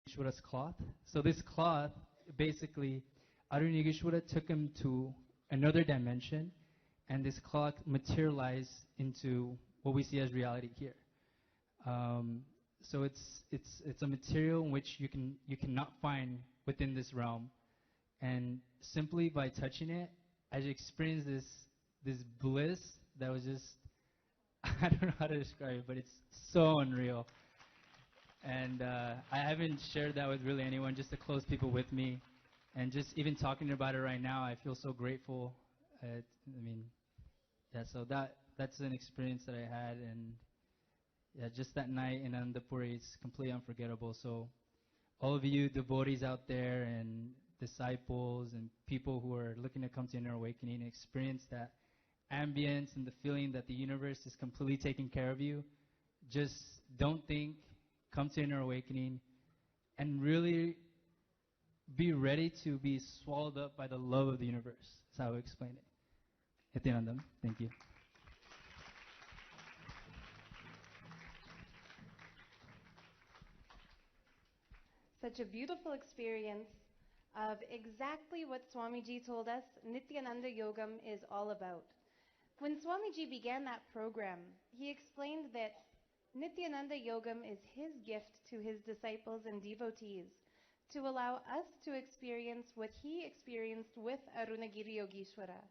Yogeshwara's cloth. So this cloth, basically, Arun Yogeshwara took him to another dimension, and this cloth materialized into what we see as reality here. So it's a material in which you cannot find within this realm, and simply by touching it, I experienced this bliss that was just I don't know how to describe it, but it's so unreal. And I haven't shared that with really anyone, just the close people with me. And just even talking about it right now, I feel so grateful. I mean, yeah, so that's an experience that I had. And yeah, just that night in Anandapuri is completely unforgettable. So all of you devotees out there and disciples and people who are looking to come to inner awakening and experience that ambience and the feeling that the universe is completely taking care of you, just don't think, come to inner awakening, and really be ready to be swallowed up by the love of the universe. That's how I explain it. Nithyananda, thank you. Such a beautiful experience of exactly what Swamiji told us Nithyananda Yogam is all about. When Swamiji began that program, he explained that Nithyananda Yogam is his gift to his disciples and devotees to allow us to experience what he experienced with Arunagiri Yogeshwara.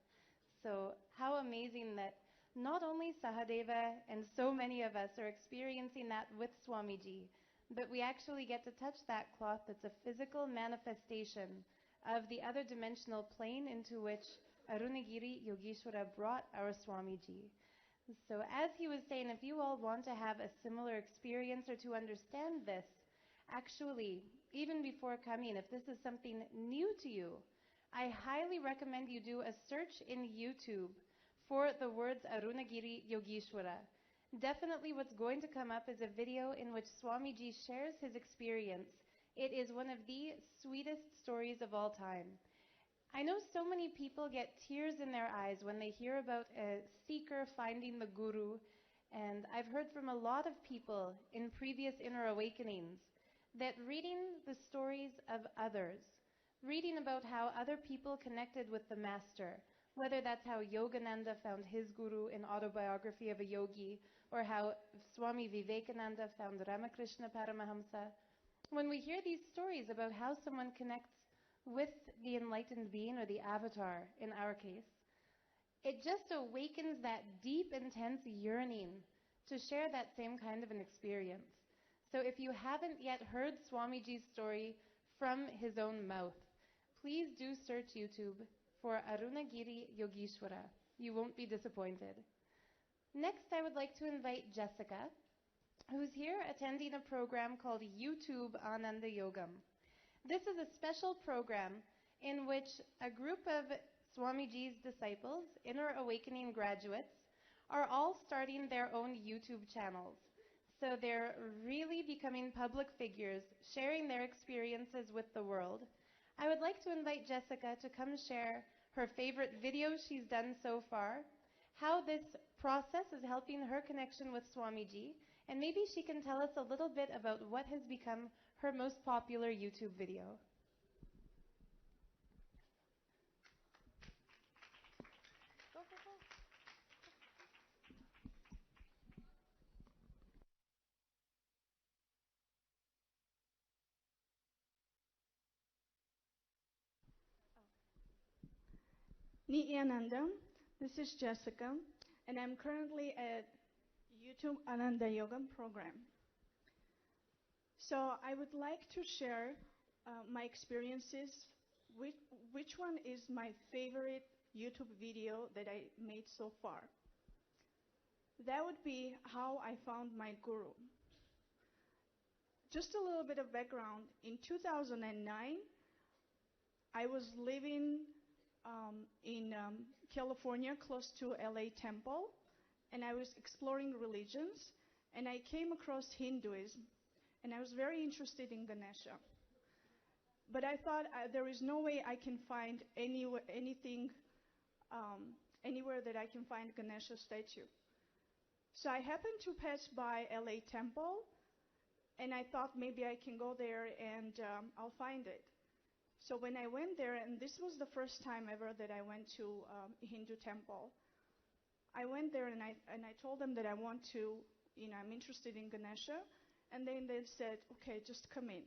So how amazing that not only Sahadeva and so many of us are experiencing that with Swamiji, but we actually get to touch that cloth that's a physical manifestation of the other dimensional plane into which Arunagiri Yogeshwara brought our Swamiji. So as he was saying, if you all want to have a similar experience or to understand this, actually, even before coming, if this is something new to you, I highly recommend you do a search in YouTube for the words Arunagiri Yogeshwara. Definitely what's going to come up is a video in which Swamiji shares his experience. It is one of the sweetest stories of all time. I know so many people get tears in their eyes when they hear about a seeker finding the Guru, and I've heard from a lot of people in previous inner awakenings that reading the stories of others, reading about how other people connected with the Master, whether that's how Yogananda found his Guru in Autobiography of a Yogi, or how Swami Vivekananda found Ramakrishna Paramahamsa, when we hear these stories about how someone connects with the enlightened being, or the avatar in our case, it just awakens that deep, intense yearning to share that same kind of an experience. So if you haven't yet heard Swamiji's story from his own mouth, please do search YouTube for Arunagiri Yogeshwara. You won't be disappointed. Next, I would like to invite Jessica, who's here attending a program called YouTube Ananda Yogam. This is a special program in which a group of Swamiji's disciples, inner awakening graduates, are all starting their own YouTube channels. So they're really becoming public figures, sharing their experiences with the world. I would like to invite Jessica to come share her favorite video she's done so far, how this process is helping her connection with Swamiji, and maybe she can tell us a little bit about what has become her most popular YouTube video. Nithyananda, this is Jessica, and I'm currently at YouTube Ananda Yogam program. So I would like to share my experiences, which one is my favorite YouTube video that I made so far. That would be how I found my guru. Just a little bit of background. In 2009, I was living in California, close to LA Temple, and I was exploring religions, and I came across Hinduism, and I was very interested in Ganesha. But I thought there is no way I can find anything, anywhere that I can find Ganesha statue. So I happened to pass by LA Temple, And I thought maybe I can go there and I'll find it. So when I went there, and this was the first time ever that I went to a Hindu temple, I went there and I told them that I want to, I'm interested in Ganesha. And then they said, okay, just come in.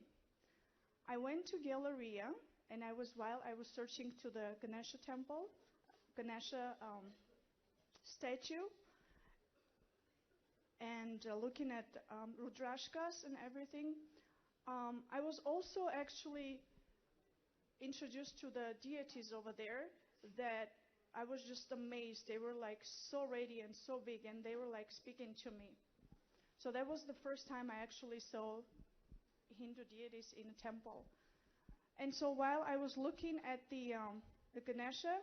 I went to Galleria, and while I was searching to the Ganesha temple, Ganesha statue, and looking at Rudrashkas and everything, I was also actually introduced to the deities over there that I was just amazed. They were like so radiant, so big, and they were like speaking to me. So that was the first time I actually saw Hindu deities in a temple. And so while I was looking at the Ganesha,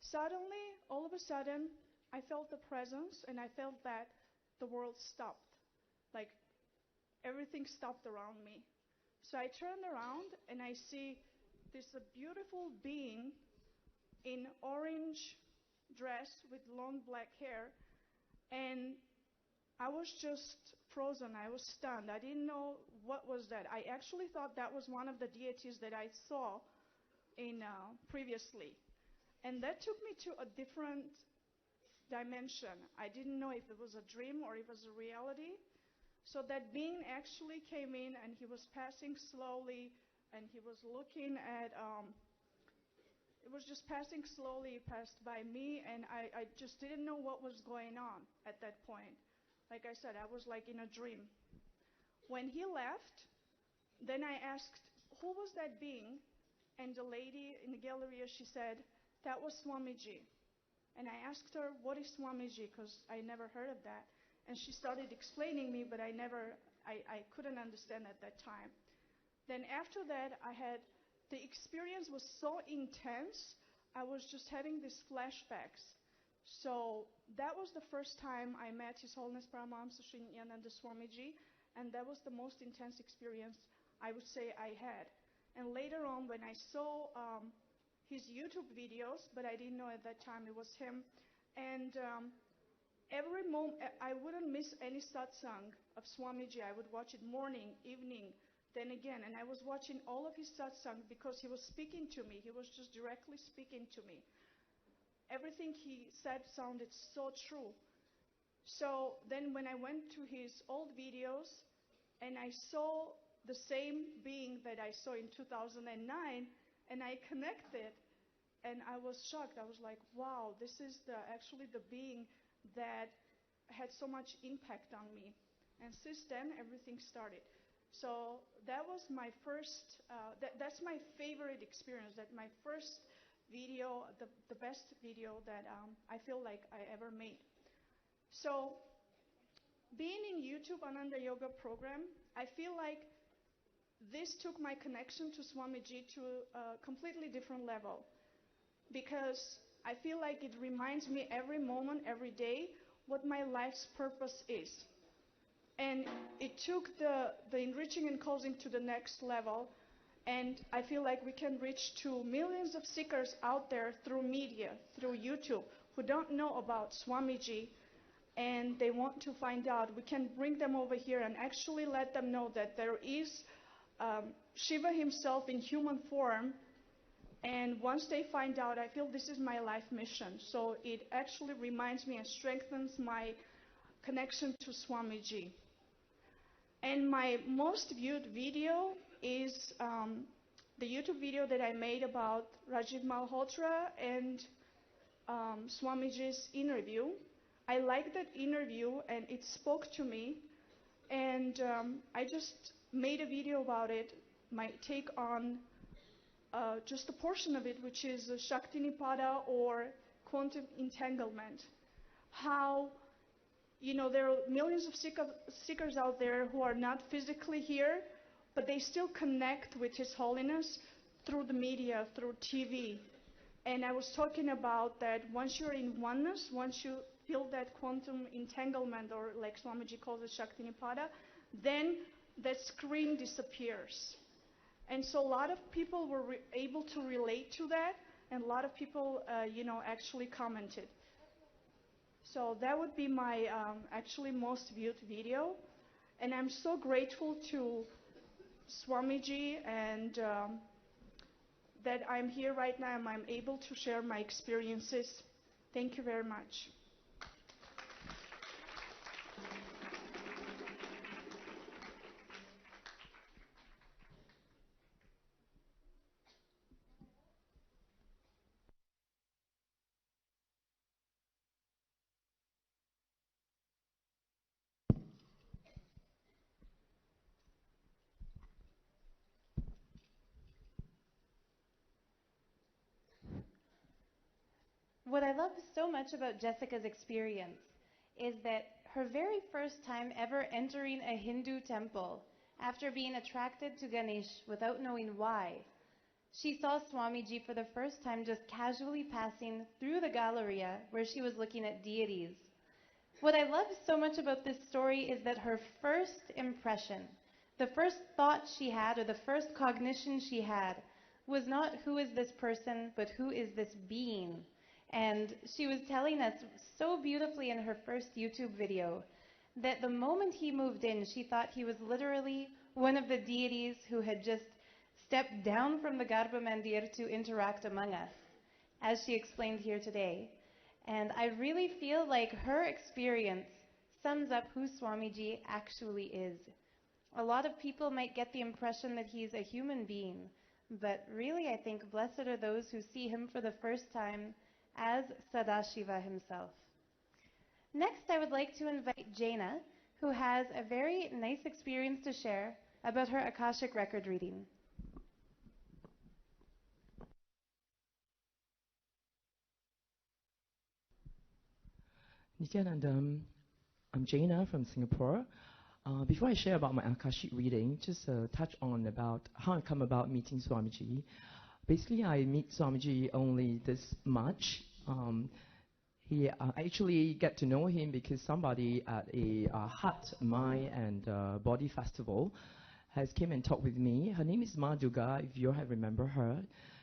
suddenly, all of a sudden, I felt the presence, and I felt that the world stopped. Like everything stopped around me. So I turned around and I see this beautiful being in orange dress with long black hair, and I was just frozen. I was stunned. I didn't know what was that. I actually thought that was one of the deities that I saw in previously, and that took me to a different dimension. I didn't know if it was a dream or if it was a reality. So that being actually came in, and he was passing slowly, and he was looking at, it was just passing slowly, passed by me, and I just didn't know what was going on at that point. Like I said, I was like in a dream. When he left, then I asked, who was that being? And the lady in the Galleria, she said, that was Swamiji. And I asked her, what is Swamiji? Because I never heard of that. And she started explaining me, but I couldn't understand at that time. Then after that, the experience was so intense, I was just having these flashbacks. So that was the first time I met His Holiness Paramahamsa Sri Nithyananda Swamiji, and that was the most intense experience I would say I had. And later on, when I saw his YouTube videos, but I didn't know at that time it was him, and every moment, I wouldn't miss any satsang of Swamiji. I would watch it morning, evening, then again, and I was watching all of his satsang because he was speaking to me. He was just directly speaking to me. Everything he said sounded so true. So then when I went to his old videos and I saw the same being that I saw in 2009, and I connected, and I was shocked. I was like, wow, this is actually the being that had so much impact on me. And since then, everything started. So that was my first, that's my favorite experience, that my first video, the best video that I feel like I ever made. So being in YouTube Ananda Yoga program, I feel like this took my connection to Swamiji to a completely different level, because I feel like it reminds me every moment, every day, what my life's purpose is. And it took the enriching and causing to the next level, and I feel like we can reach to millions of seekers out there through media, through YouTube, who don't know about Swamiji, and they want to find out. We can bring them over here and actually let them know that there is Shiva himself in human form. And once they find out, I feel this is my life mission. So it actually reminds me and strengthens my connection to Swamiji. And my most viewed video is the YouTube video that I made about Rajiv Malhotra and Swamiji's interview. I liked that interview, and it spoke to me. And I just made a video about it, my take on just a portion of it, which is Shakti Nipada, or quantum entanglement. How, there are millions of seekers out there who are not physically here, but they still connect with His Holiness through the media, through TV. And I was talking about that once you're in oneness, once you feel that quantum entanglement, or like Swamiji calls it, Shakti Nipada, then that screen disappears. And so a lot of people were able to relate to that, and a lot of people, actually commented. So that would be my actually most viewed video. And I'm so grateful to Swamiji and that I'm here right now and I'm able to share my experiences. Thank you very much. What I love so much about Jessica's experience is that her very first time ever entering a Hindu temple, after being attracted to Ganesh without knowing why, she saw Swamiji for the first time just casually passing through the Galleria where she was looking at deities. What I love so much about this story is that her first impression, the first thought she had, or the first cognition she had, was not who is this person, but who is this being. And she was telling us so beautifully in her first YouTube video that the moment he moved in, she thought he was literally one of the deities who had just stepped down from the Garbha Mandir to interact among us, as she explained here today. And I really feel like her experience sums up who Swamiji actually is. A lot of people might get the impression that he's a human being, but really I think blessed are those who see him for the first time as Sadashiva himself. Next, I would like to invite Jaina, who has a very nice experience to share about her Akashic record reading. Nithyananda, I'm Jaina from Singapore. Before I share about my Akashic reading, just touch on about how I come about meeting Swamiji. Basically, I meet Swamiji only this March. I actually get to know him because somebody at a heart, mind, and body festival has came and talked with me. Her name is Madhuga, if you have remember her.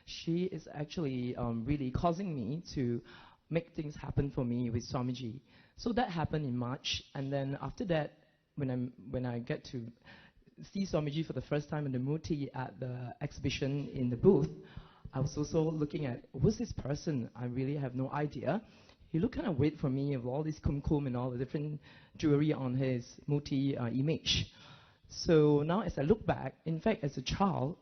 She is actually really causing me to make things happen for me with Swamiji. So that happened in March, and then after that, when I get to see Swamiji for the first time in the Murti at the exhibition in the booth, I was also looking at, who's this person? I really have no idea. He looked kind of weird for me with all this kumkum and all the different jewelry on his Murti image. So now as I look back, in fact, as a child,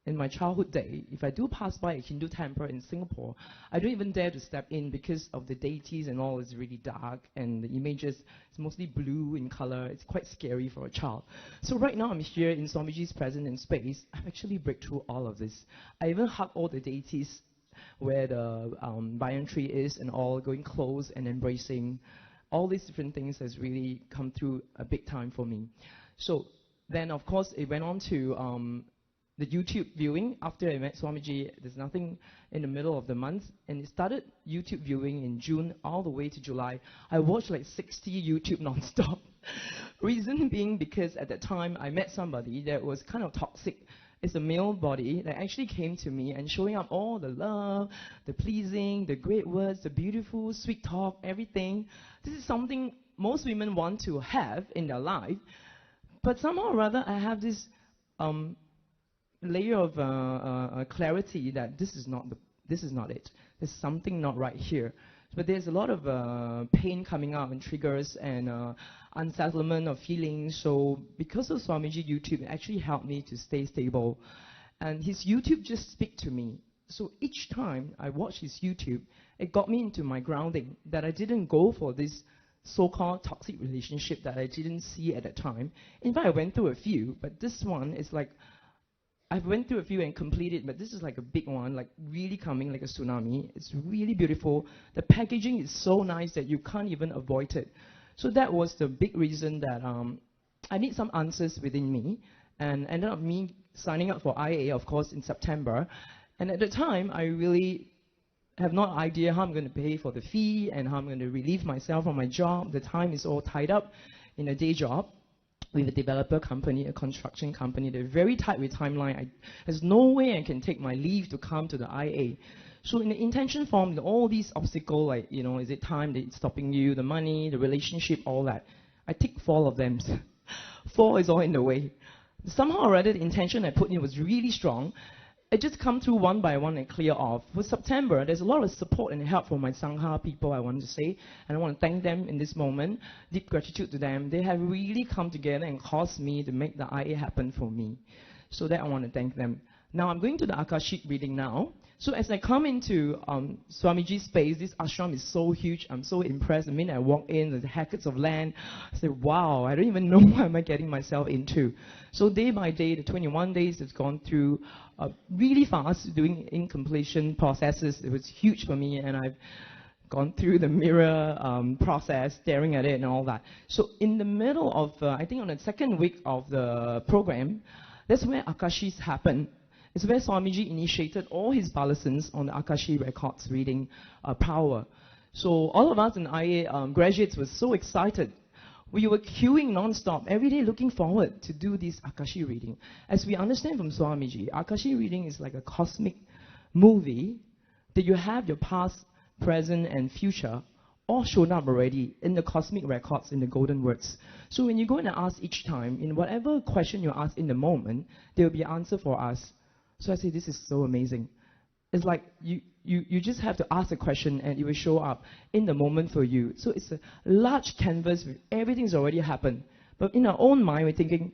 in my childhood day, if I do pass by a Hindu temple in Singapore, I don't even dare to step in because of the deities and all is really dark, and the images is mostly blue in color. It's quite scary for a child. So right now I'm here in Swamiji's presence in space. I've actually break through all of this. I even hug all the deities where the banyan tree is and all, going close and embracing. All these different things has really come through a big time for me. So then, of course, it went on to the YouTube viewing. After I met Swamiji, there's nothing in the middle of the month, and it started YouTube viewing in June all the way to July. I watched like 60 YouTube non-stop. Reason being because at that time I met somebody that was kind of toxic. It's a male body that actually came to me and showing up all the love, the pleasing, the great words, the beautiful, sweet talk, everything. This is something most women want to have in their life. But somehow or other, I have this layer of clarity that this is not it. There's something not right here. But there's a lot of pain coming out and triggers and unsettlement of feelings. So because of Swamiji YouTube, it actually helped me to stay stable. And his YouTube just speak to me. So each time I watch his YouTube, it got me into my grounding, that I didn't go for this so-called toxic relationship that I didn't see at that time. In fact, I went through a few, but this one is like, I've went through a few and completed, but this is like a big one, like really coming like a tsunami. It's really beautiful. The packaging is so nice that you can't even avoid it. So that was the big reason that I need some answers within me, and ended up me signing up for IA, of course, in September. And at the time, I really have no idea how I'm going to pay for the fee and how I'm going to relieve myself from my job. The time is all tied up in a day job with a developer company, a construction company. They're very tight with timeline. There's no way I can take my leave to come to the IA. So in the intention form, all these obstacles, like, you know, is it time that it's stopping you, the money, the relationship, all that. I tick 4 of them. 4 is all in the way. Somehow or other, the intention I put in was really strong. It just come through one by one and clear off. With September, there's a lot of support and help from my Sangha people, I want to say. And I want to thank them in this moment. Deep gratitude to them. They have really come together and caused me to make the IA happen for me. So that I want to thank them. Now I'm going to the Akashic reading now. So as I come into Swamiji's space, this ashram is so huge. I'm so impressed. The minute I walk in, there's hectares of land. I say, wow, I don't even know what am I getting myself into. So day by day, the 21 days has gone through really fast, doing incompletion processes. It was huge for me, and I've gone through the mirror process, staring at it and all that. So in the middle of, I think on the second week of the program, that's where Akashis happened. It's where Swamiji initiated all his balisons on the Akashi records reading power. So all of us in IA graduates were so excited. We were queuing non-stop, every day looking forward to do this Akashi reading. As we understand from Swamiji, Akashi reading is like a cosmic movie that you have your past, present, and future all shown up already in the cosmic records in the golden words. So when you go and ask each time, in whatever question you ask in the moment, there will be an answer for us. So I say, this is so amazing. It's like you just have to ask a question and it will show up in the moment for you. So it's a large canvas with everything's already happened. But in our own mind, we're thinking,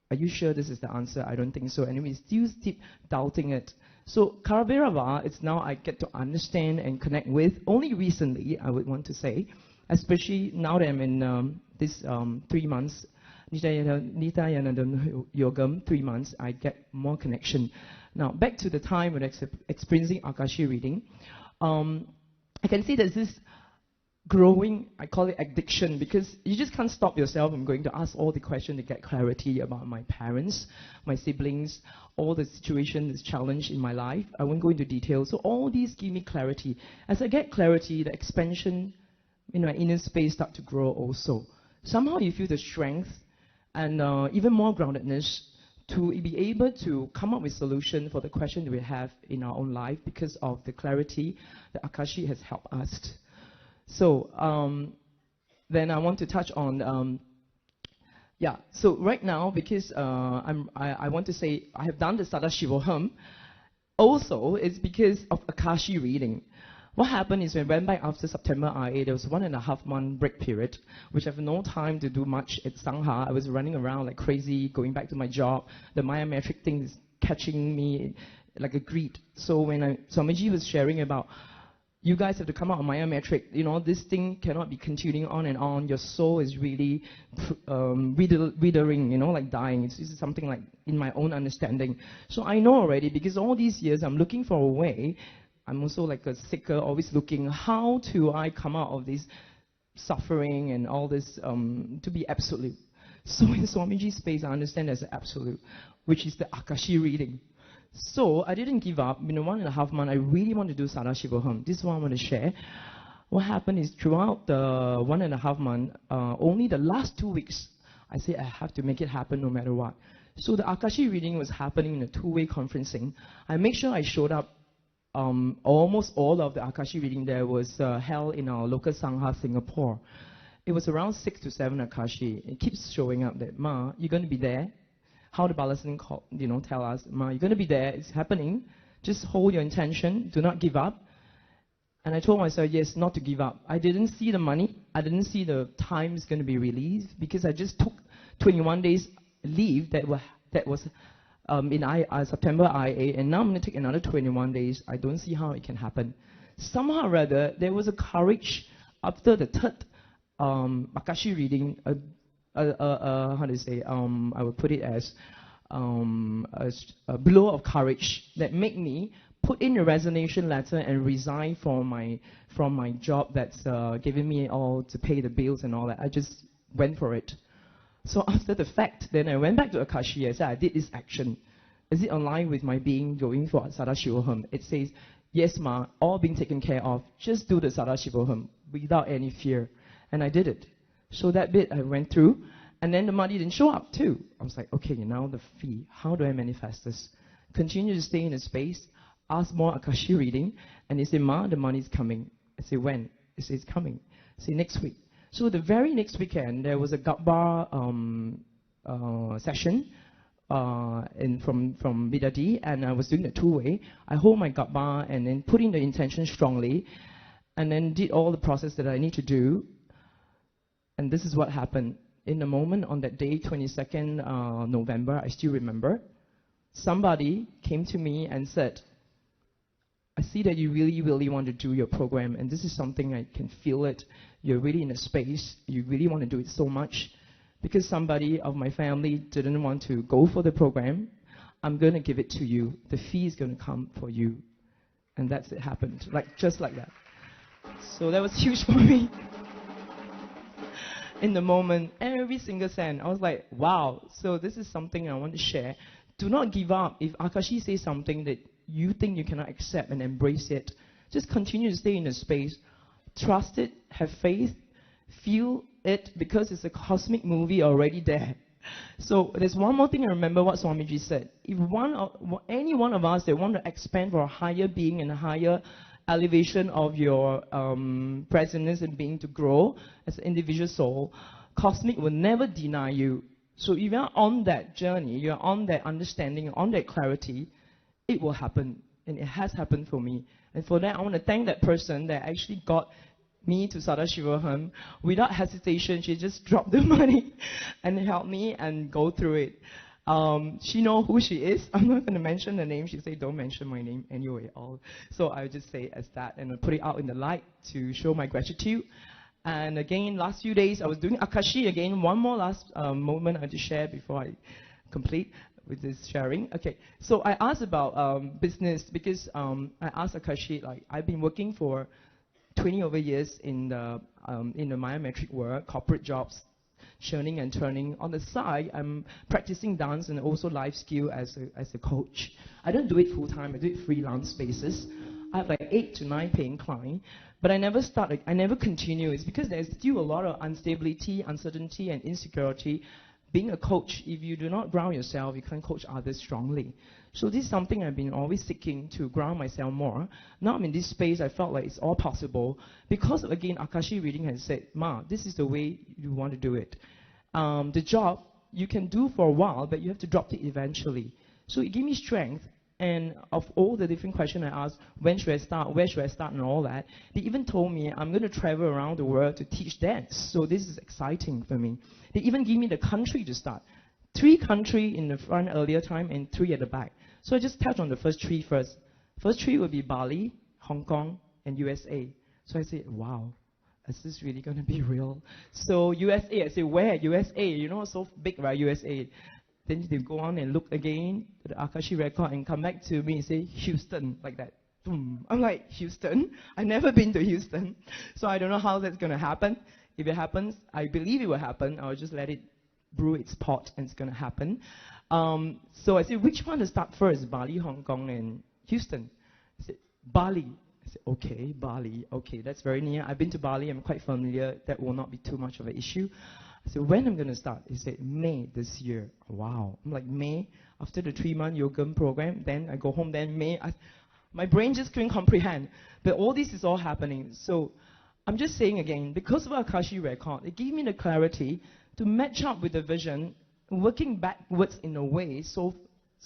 are you sure this is the answer? I don't think so. And we still keep doubting it. So Karavirava, it's now I get to understand and connect with. Only recently, I would want to say, especially now that I'm in this 3 months, Nithyananda Yogam, 3 months, I get more connection. Now, back to the time when experiencing Akashi reading, I can see there's this growing, I call it addiction, because you just can't stop yourself from going to ask all the questions to get clarity about my parents, my siblings, all the situations, challenge in my life. I won't go into details. So all these give me clarity. As I get clarity, the expansion in my inner space start to grow also. Somehow you feel the strength and even more groundedness to be able to come up with solution for the question that we have in our own life because of the clarity that Akashi has helped us. So then I want to touch on, so right now, because I want to say I have done the Paramashivoham, also it's because of Akashi reading. What happened is when I went back after September IA, there was a 1.5 month break period, which I have no time to do much at Sangha. I was running around like crazy, going back to my job. The Maya metric thing is catching me like a greed. So when Swamiji was sharing about, you guys have to come out of Maya metric, you know, this thing cannot be continuing on and on. Your soul is really withering, you know, like dying. It's something like in my own understanding. So I know already, because all these years I'm looking for a way. I'm also like a seeker, always looking, how do I come out of this suffering and all this to be absolute. So in Swamiji's space, I understand there's an absolute, which is the Akashi reading. So I didn't give up. In 1.5 months, I really want to do Paramashivoham. This is what I want to share. What happened is throughout the 1.5 months, only the last 2 weeks, I say I have to make it happen no matter what. So the Akashi reading was happening in a 2-way conferencing. I make sure I showed up. Almost all of the Akashi reading there was held in our local Sangha, Singapore. It was around 6 to 7 Akashi. It keeps showing up that, Ma, you're going to be there. How the Balasan tell us, Ma, you're going to be there. It's happening. Just hold your intention. Do not give up. And I told myself, yes, not to give up. I didn't see the money. I didn't see the time is going to be released because I just took 21 days leave that was in September IA, and now I'm going to take another 21 days. I don't see how it can happen. Somehow or other, there was a courage after the third Akashi reading, how do you say, I would put it as a blow of courage that made me put in a resignation letter and resign from my job that's giving me all to pay the bills and all that. I just went for it. So after the fact, then I went back to Akashi. I said, I did this action. Is it aligned with my being going for Paramashivoham? It says, yes, Ma, all being taken care of. Just do the Paramashivoham without any fear. And I did it. So that bit I went through. And then the money didn't show up too. I was like, okay, now the fee. How do I manifest this? Continue to stay in the space. Ask more Akashi reading. And they say, Ma, the money's coming. I say, when? They say, it's coming. I say, next week. So the very next weekend, there was a Gabbar session from Bidadi, and I was doing the two-way. I hold my gaba and then put in the intention strongly, and then did all the process that I need to do. And this is what happened. In the moment on that day, 22nd November, I still remember, somebody came to me and said, I see that you really, really want to do your program, and this is something I can feel it. You're really in a space. You really want to do it so much. Because somebody of my family didn't want to go for the program, I'm going to give it to you. The fee is going to come for you. And that's it happened, just like that. So that was huge for me. In the moment, every single cent, I was like, wow. So this is something I want to share. Do not give up. If Akashi says something that you think you cannot accept and embrace it, just continue to stay in the space. Trust it, have faith, feel it, because it's a cosmic movie already there. So there's one more thing I remember what Swamiji said. If any one of us that want to expand for a higher being and a higher elevation of your presence and being to grow as an individual soul, cosmic will never deny you. So if you're on that journey, you're on that understanding, on that clarity, it will happen. And it has happened for me. And for that, I want to thank that person that actually got me to Paramashivoham. Without hesitation, she just dropped the money and helped me and go through it. She knows who she is. I'm not going to mention the name. She said, don't mention my name anyway. So I'll just say as that, and I'll put it out in the light to show my gratitude. And again, last few days, I was doing Akashi again. One more last moment I want to share before I complete with this sharing. Okay, so I asked about business, because I asked Akashi, I've been working for 20 over years in the biometric world, corporate jobs, churning and turning. On the side, I'm practicing dance and also life skill as a coach. I don't do it full time. I do it freelance basis. I have 8 to 9 paying clients, but I never start. I never continue. It's because there's still a lot of instability, uncertainty, and insecurity. Being a coach, if you do not ground yourself, you can't coach others strongly. So this is something I've been always seeking to ground myself more. Now I'm in this space, I felt like it's all possible. Because, again, Akashi reading has said, Ma, this is the way you want to do it. The job, you can do for a while, but you have to drop it eventually. So it gave me strength. And of all the different questions I asked, when should I start, where should I start, and all that, they even told me I'm going to travel around the world to teach dance. So this is exciting for me. They even give me the country to start. 3 countries in the front earlier time and 3 at the back. So I just touch on the first 3 first. First 3 will be Bali, Hong Kong, and USA. So I said, wow, is this really going to be real? So USA, I said, where? USA, so big, right, USA. Then they go on and look again at the Akashi record and come back to me and say, Houston, like that. Boom. I'm like, Houston? I've never been to Houston. So I don't know how that's going to happen. If it happens, I believe it will happen. I'll just let it brew its pot and it's going to happen. So I said, which one to start first? Bali, Hong Kong, and Houston? I said, Bali. I said, okay, Bali. Okay, that's very near. I've been to Bali. I'm quite familiar. That will not be too much of an issue. I said, when I'm going to start? He said, May this year. Wow. I'm like, May, after the 3-month yoga program, then I go home, then May. My brain just couldn't comprehend. But all this is all happening. So I'm just saying again, because of Akashi record, it gave me the clarity to match up with the vision, working backwards in a way, so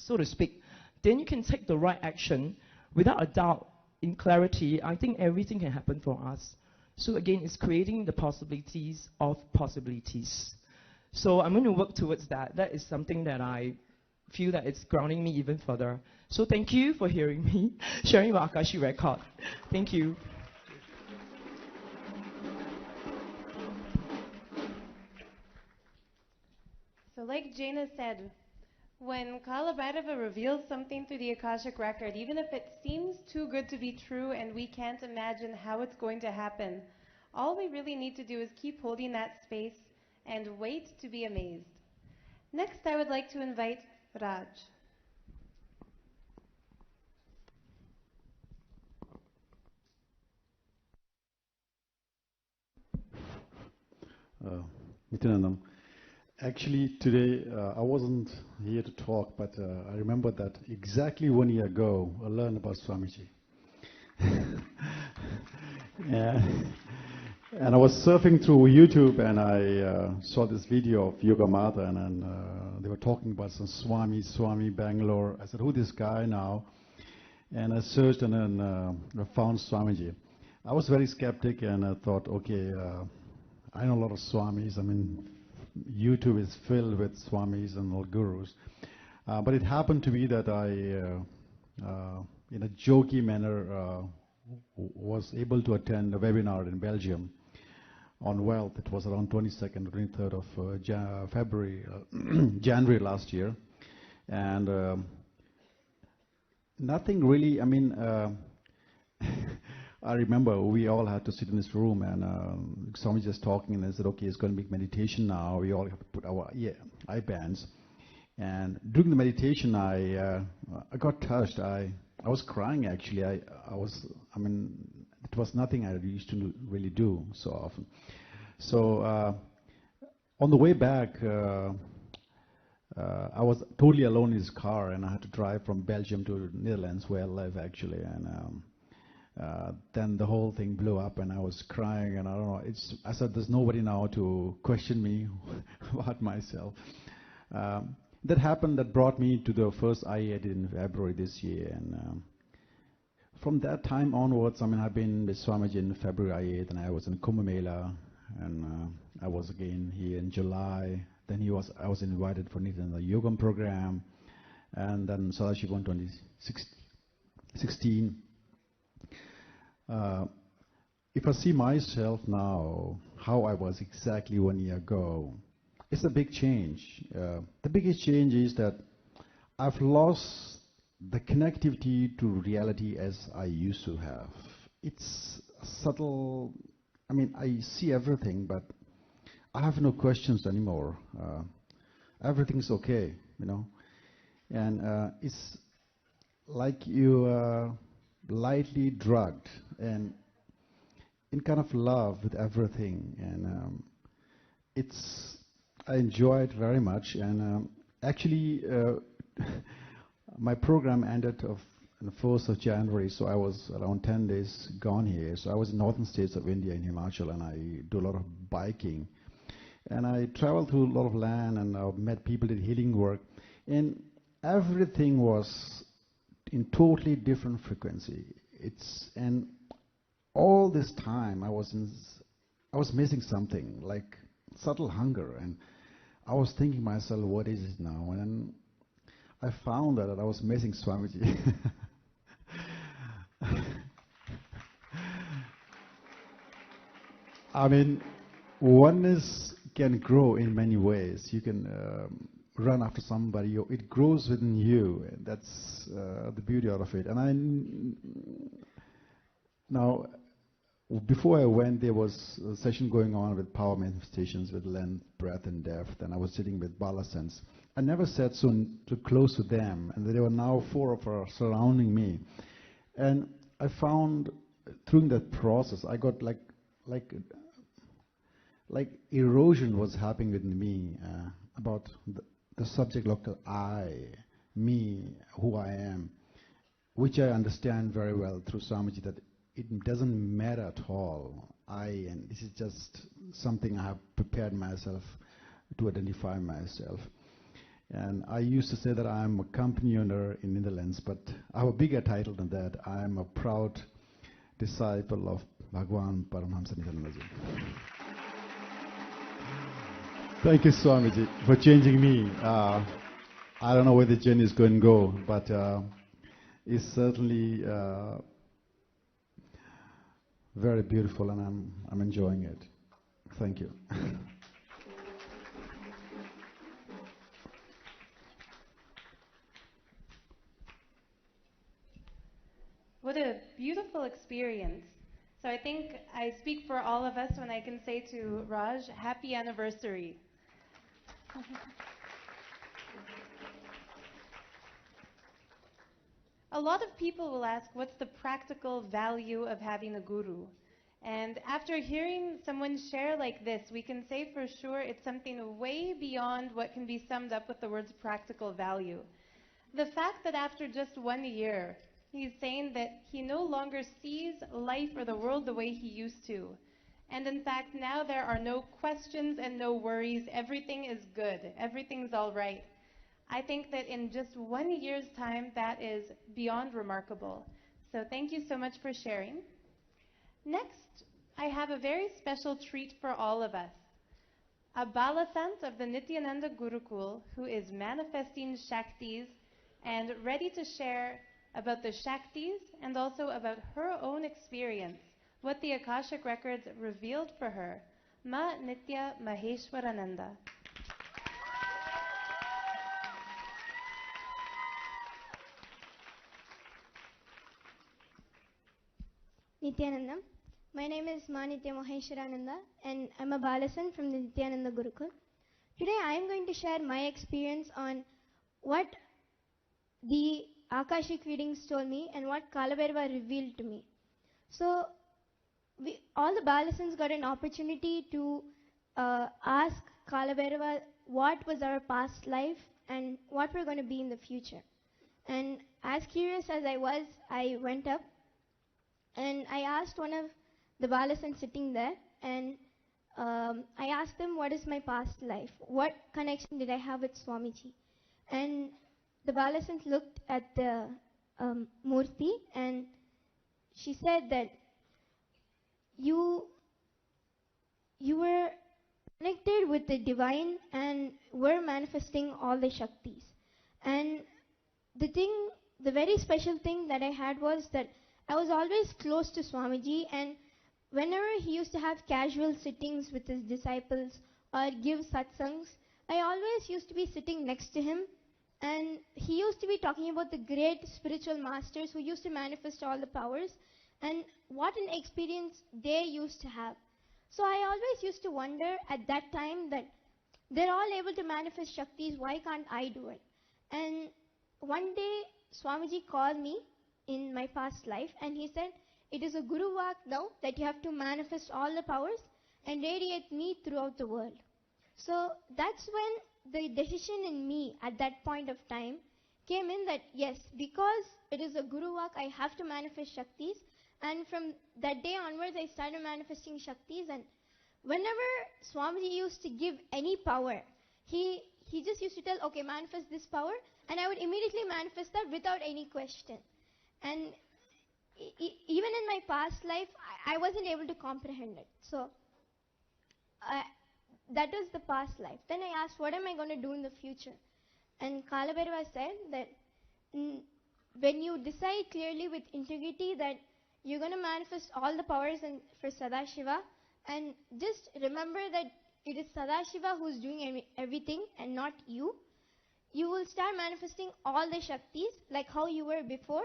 to speak. Then you can take the right action without a doubt. In clarity, I think everything can happen for us. So again, it's creating the possibilities of possibilities. So I'm going to work towards that. That is something that I feel that it's grounding me even further. So thank you for hearing me, sharing about Akashi record. Thank you. So like Jaina said, when Kala Bhairava reveals something through the Akashic record, even if it seems too good to be true and we can't imagine how it's going to happen, all we really need to do is keep holding that space and wait to be amazed. Next, I would like to invite Raj. Nithyananda. Actually, today I wasn't here to talk, but I remember that exactly 1 year ago, I learned about Swamiji. Yeah. And I was surfing through YouTube and I saw this video of Yoga Mata and they were talking about some Swami Bangalore. I said, who this guy now? And I searched and then I found Swamiji. I was very skeptic and I thought, okay, I know a lot of Swamis. I mean, YouTube is filled with Swamis and all gurus. But it happened to be that I, in a jokey manner, was able to attend a webinar in Belgium on wealth. It was around 22nd, 23rd of February, January last year. And nothing really, I mean, I remember we all had to sit in this room and somebody just talking and they said, okay, it's going to be meditation now. We all have to put our eye bands. And during the meditation, I got touched. I was crying actually. I mean, it was nothing I used to really do so often. So on the way back, I was totally alone in his car, and I had to drive from Belgium to Netherlands, where I live actually. And then the whole thing blew up, and I was crying. And I don't know. I said, "There's nobody now to question me about myself." That happened. That brought me to the first IA I did in February this year, and from that time onwards, I mean, I've been with Swamiji in February IA, then I was in Kumbh Mela, and I was again here in July. Then I was invited for Nithyananda Yogam program, and then Sadashivam 2016. If I see myself now, how I was exactly 1 year ago, it's a big change. The biggest change is that I've lost the connectivity to reality as I used to have. It's subtle. I mean, I see everything, but I have no questions anymore. Everything's okay, you know. And it's like you are lightly drugged and in kind of love with everything. And I enjoy it very much. And actually, my program ended on the 1st of January, so I was around 10 days gone here. So I was in northern states of India, in Himachal, and I do a lot of biking. And I traveled through a lot of land, and I met people, did healing work. And everything was in totally different frequency. And all this time I was missing something, like subtle hunger. And I was thinking myself, what is it now? And then I found that I was missing Swamiji. I mean, oneness can grow in many ways. You can run after somebody. It grows within you. And that's the beauty out of it. And now, before I went, there was a session going on with power manifestations with length, breadth, and depth. And I was sitting with Bala Sense. I never sat so close to them. And there were now 4 of us surrounding me. And I found, through that process, I got like erosion was happening within me about the subject local I, me, who I am, which I understand very well through Swamiji, that it doesn't matter at all. And this is just something I have prepared myself to identify myself. And I used to say that I'm a company owner in Netherlands, but I have a bigger title than that. I am a proud disciple of Bhagwan Paramahamsa Nithyananda. Thank you, Swamiji, for changing me. I don't know where the journey is going to go, but it's certainly very beautiful, and I'm enjoying it. Thank you. What a beautiful experience. So I think I speak for all of us when I can say to Raj, happy anniversary. A lot of people will ask, what's the practical value of having a guru? And after hearing someone share like this, we can say for sure it's something way beyond what can be summed up with the words practical value. The fact that after just 1 year, he's saying that he no longer sees life or the world the way he used to. And in fact, now there are no questions and no worries. Everything is good. Everything's all right. I think that in just 1 year's time, that is beyond remarkable. So thank you so much for sharing. Next, I have a very special treat for all of us. A Balasant of the Nithyananda Gurukul who is manifesting Shaktis and ready to share about the Shaktis and also about her own experience, what the Akashic Records revealed for her. Ma Nithya Maheshwarananda. Nithyananda. My name is Ma Nithya Maheshwarananda and I'm a Balasan from the Nithyananda Gurukul. Today I am going to share my experience on what the Akashic readings told me and what Kalabhairava revealed to me. So, all the Balasans got an opportunity to ask Kalabhairava what was our past life and what we're going to be in the future. And as curious as I was, I went up and I asked one of the Balasans sitting there, and I asked them, what is my past life? What connection did I have with Swamiji? And the Balasans looked at the Murti and she said that you were connected with the divine and were manifesting all the Shaktis. And the very special thing that I had was that I was always close to Swamiji, and whenever he used to have casual sittings with his disciples or give satsangs, I always used to be sitting next to him, and he used to be talking about the great spiritual masters who used to manifest all the powers and what an experience they used to have. So I always used to wonder at that time that they're all able to manifest Shaktis, why can't I do it? And one day Swamiji called me in my past life and he said, it is a Guru Vak now that you have to manifest all the powers and radiate me throughout the world. So that's when the decision in me at that point of time came in that yes, because it is a Guru Vak, I have to manifest Shaktis. And from that day onwards, I started manifesting Shaktis. And whenever Swamiji used to give any power, he just used to tell, okay, manifest this power. And I would immediately manifest that without any question. And even in my past life, I wasn't able to comprehend it. So that was the past life. Then I asked, what am I going to do in the future? And Kalabhairava said that when you decide clearly with integrity that you're going to manifest all the powers for Sadashiva, and just remember that it is Sadashiva who's doing everything and not you. You will start manifesting all the Shaktis like how you were before,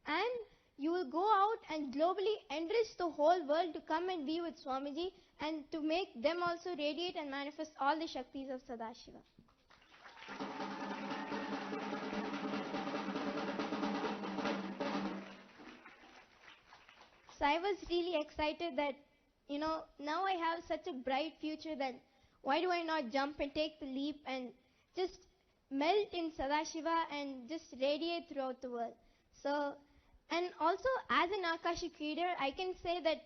and you will go out and globally enrich the whole world to come and be with Swamiji and to make them also radiate and manifest all the Shaktis of Sadashiva. So I was really excited that, now I have such a bright future that why do I not jump and take the leap and just melt in Sadashiva and just radiate throughout the world. So, and also as an Akashic reader, I can say that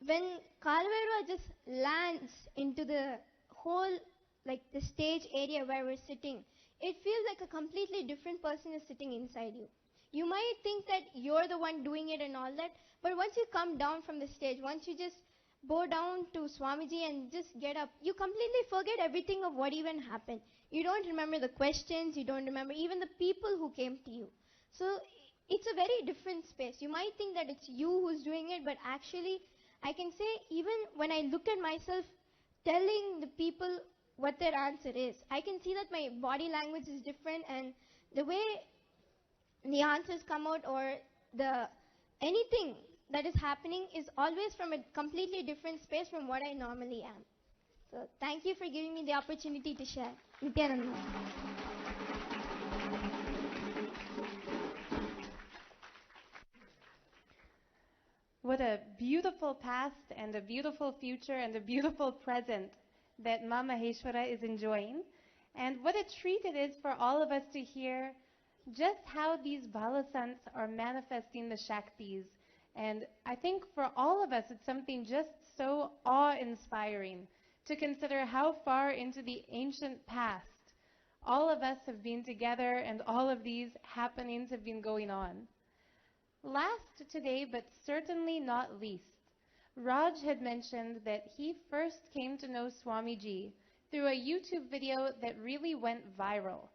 when Kalabhairava just lands into the whole, like the stage area where we're sitting, it feels like a completely different person is sitting inside you. You might think that you're the one doing it and all that, but once you come down from the stage, once you just bow down to Swamiji and just get up, you completely forget everything of what even happened. You don't remember the questions, you don't remember even the people who came to you. So it's a very different space. You might think that it's you who's doing it, but actually I can say even when I look at myself telling the people what their answer is, I can see that my body language is different and the way the answers come out or anything that is happening is always from a completely different space from what I normally am. So thank you for giving me the opportunity to share. Nithyananda. What a beautiful past and a beautiful future and a beautiful present that Ma Maheshwara is enjoying. And what a treat it is for all of us to hear just how these Balasants are manifesting the Shaktis And I think for all of us, it's something just so awe-inspiring to consider how far into the ancient past all of us have been together and all of these happenings have been going on. Last today, but certainly not least, Raj had mentioned that he first came to know Swamiji through a YouTube video that really went viral.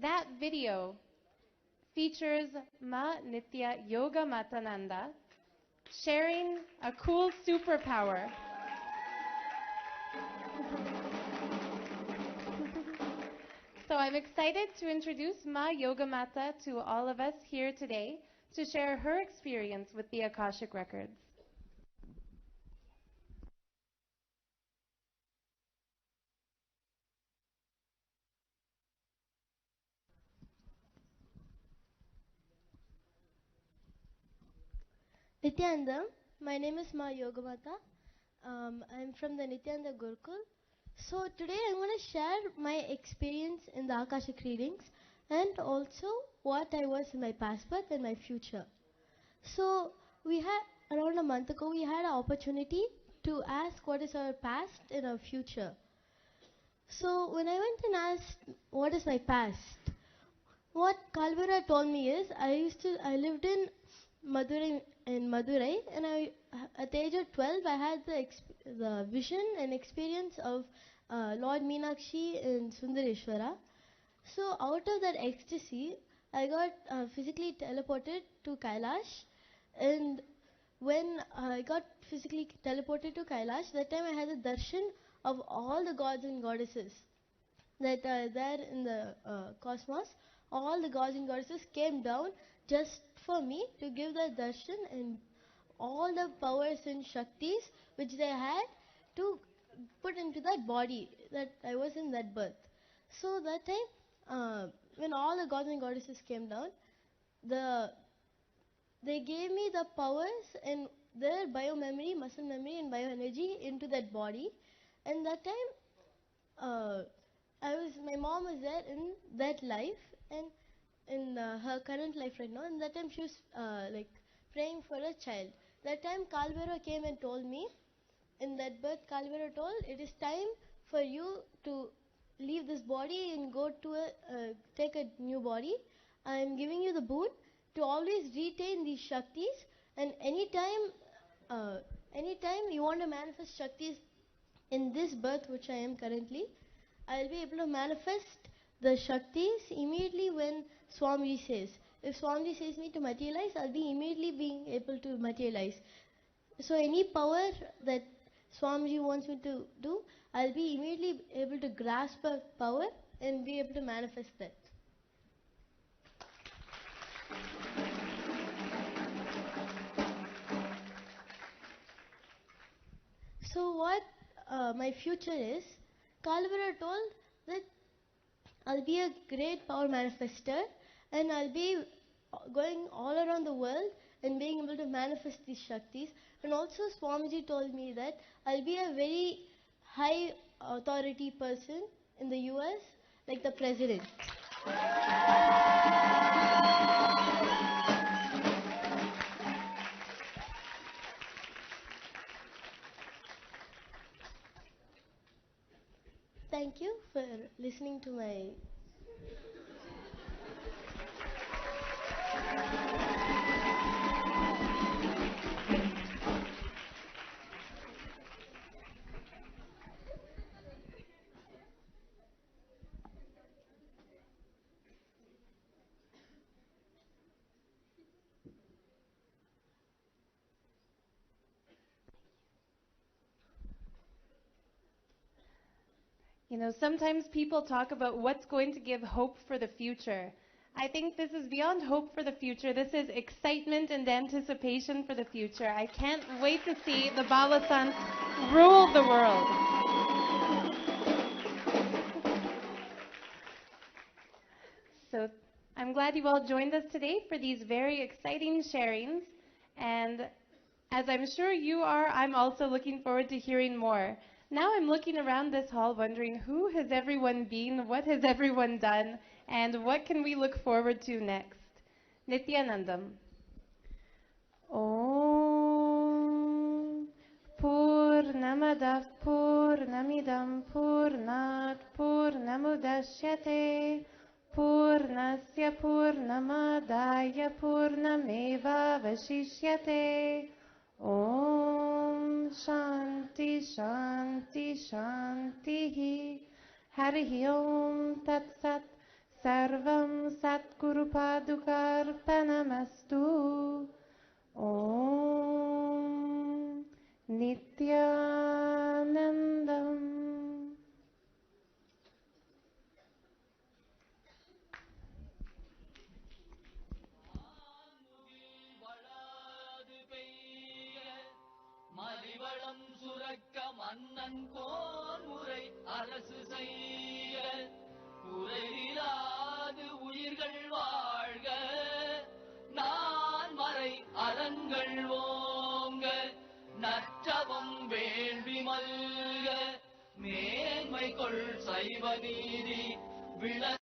That video features Ma Nithya Yoga Matananda sharing a cool superpower. So I'm excited to introduce Ma Yoga Mata to all of us here today to share her experience with the Akashic Records. Nithyananda, my name is Ma Yogamata. I'm from the Nithyananda Gurukul. So today I'm going to share my experience in the Akashic readings and also what I was in my past birth and my future. So we had, around a month ago, we had an opportunity to ask what is our past and our future. So when I went and asked what is my past, what Kalvira told me is I lived in Madurai, and at the age of 12 I had the vision and experience of Lord Meenakshi and Sundareshwara. So out of that ecstasy, I got physically teleported to Kailash, and when I got physically teleported to Kailash, that time I had a darshan of all the gods and goddesses that are there in the cosmos. All the gods and goddesses came down just for me to give the darshan and all the powers and shaktis which they had to put into that body that I was in that birth. So that time, when all the gods and goddesses came down, they gave me the powers and their bio-memory, muscle memory and bioenergy into that body. And that time, my mom was there in that life and in her current life right now. And that time she was like praying for a child. That time Kalvera came and told me, in that birth Kalvera told, it is time for you to leave this body and go to take a new body. I am giving you the boon to always retain these Shaktis, and anytime you want to manifest Shaktis in this birth which I am currently, I will be able to manifest the Shaktis immediately when Swamiji says. If Swamiji says me to materialize, I'll be immediately being able to materialize. So any power that Swamiji wants me to do, I'll be immediately able to grasp a power and be able to manifest that. So what my future is, Kalvera told that I'll be a great power manifester and I'll be going all around the world and being able to manifest these Shaktis. And also Swamiji told me that I'll be a very high authority person in the US, like the president. Thank you for listening to my You know, sometimes people talk about what's going to give hope for the future. I think this is beyond hope for the future. This is excitement and anticipation for the future. I can't wait to see the Balasan rule the world. So I'm glad you all joined us today for these very exciting sharings. And as I'm sure you are, I'm also looking forward to hearing more. Now I'm looking around this hall wondering who has everyone been, what has everyone done, and what can we look forward to next? Nithyanandam. Om. Purnamadah Purnamidam Purnat Purnamudashyate Purnasya Purnamadaya Purnameva Vashishyate. Om Shanti Shanti Shanti. Harihi Om Tat Sat. Sarvam Satguru Padukarpanamastu. Om Nithyanandam. மலிவளம் சுரக்க மன்னன் கோன்முறை அரசு செய்ய குறையிலாது உயிர்கள் வாழ்க நான் மறை அறங்கள் ஓங்க நற்றவம் வேள்வி மல்க மேன்மை கொள் சைவ நீதி விளங்க